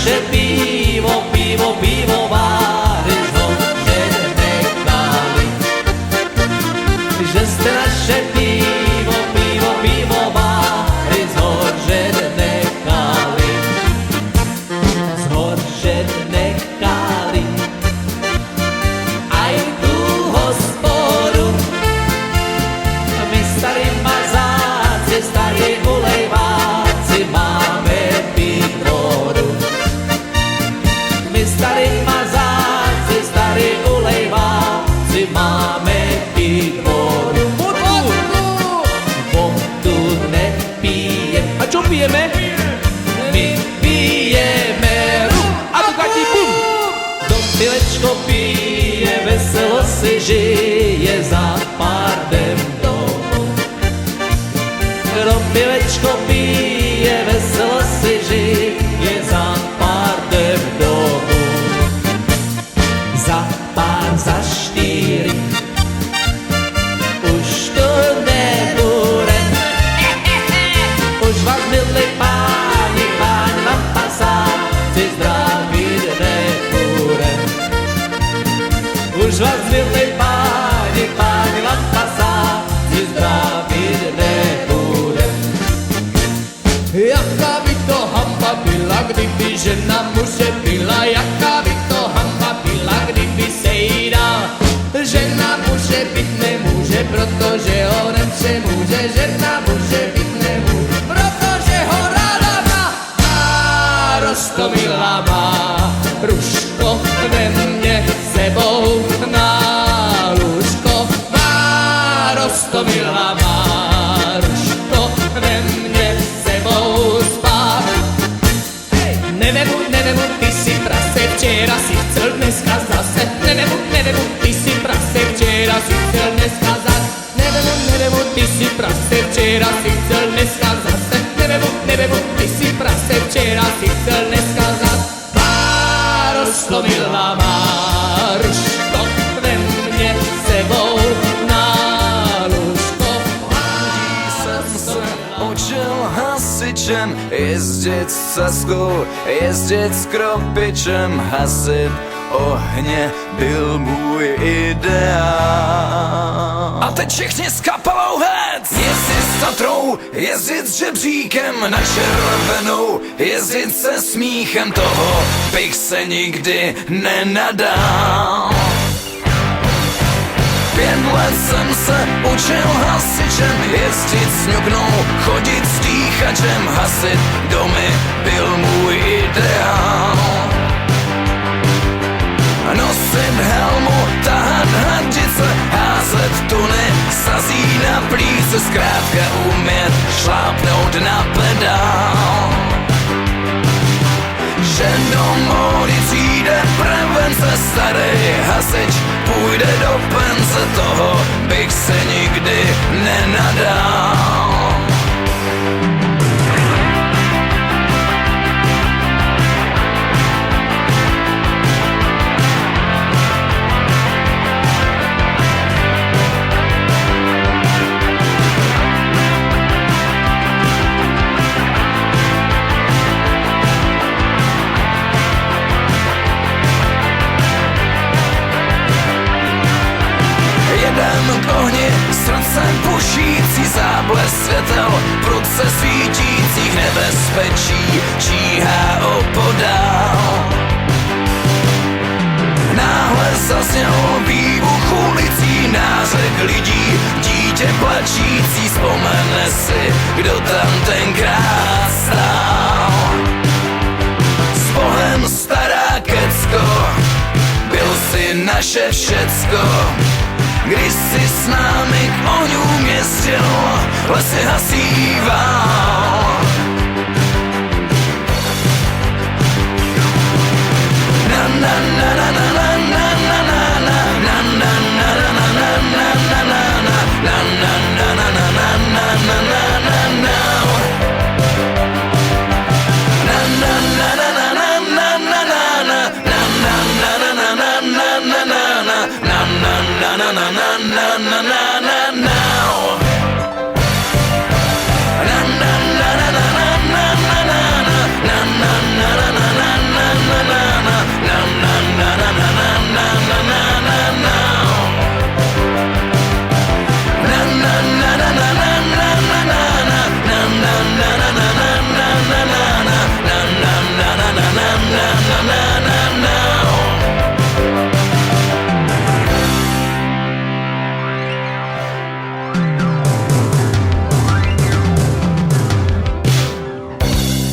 naše pivo, pivo, pivovary zhořet nechali. Že jste naše pivo, pivo, pivovary zhořet nechali. Zhořet nechali. Aj tu hospodu my starý mazáci, starí ulejváci máme pít vodu. My starý mazáci, starí ulejváci máme pít vodu. Vodu nepijeme. A čo pijeme? My pijeme rum. A tu katí bum. To pilečko pije, veselo si žije za pardem domů. To pilečko pije, veselo si žije za pardem domů. Za pár, za 4 už to nebude. Už vás milí páni, páni vám pasáci zdravit nebude. Už vás milí páni, páni vám pasáci zdravit nebude. Jaká by to hamba byla, kdyby žena muže byla, jaká by to hamba byla, kdyby se jí dal. Žena muže být nemůže, protože ho nepřemůže, žena muže být nemůže, protože ho ráda má. A Roztomila má ruško ve mně sebou na lůžko. Má Roztomila má ruško ve mně sebou spát. Nevemu, ty si prase, včera si chcel, dneska zase. Nevemu, ty si prase, včera si chcel, dneska zase. Nevemu, ty si prase, včera si chcel, dneska zase. Nevemu, ty si prase, včera si chcel, dneska zase. Má Roztomila má ruško ve mně sebou na lůžko. Jsem se učil hasičem, jezdit s ceskou, jezdit s kropičem, hasit ohně byl můj ideál. A teď všichni s kapelou hec! Jezdit s Tatrou, jezdit s žebříkem na červenou, jezdit se smíchem, toho bych se nikdy nenadal. 5 let jsem se učil hasičem, jezdit s ňuknou, chodit s dýchačem, hasit domy byl můj ideál. Nosit helmu, tahat hadice, házet tuny, sazí na plíce, zkrátka umět šlápnout na pedál. Že do módy přijde prevence, starý hasič půjde do pence, toho bych se nikdy nenadal. K ohni, srdcem pušící, záblesk světel, prudce svítících, nebezpečí číhá opodál. Náhle zazněl výbuch ulicí, nářek lidí, dítě plačící, vzpomene si, kdo tam tenkrát stál. S Bohem stará kecko, byl si naše všecko. Když si s námi k ohňům jezdil, lesy hasíval.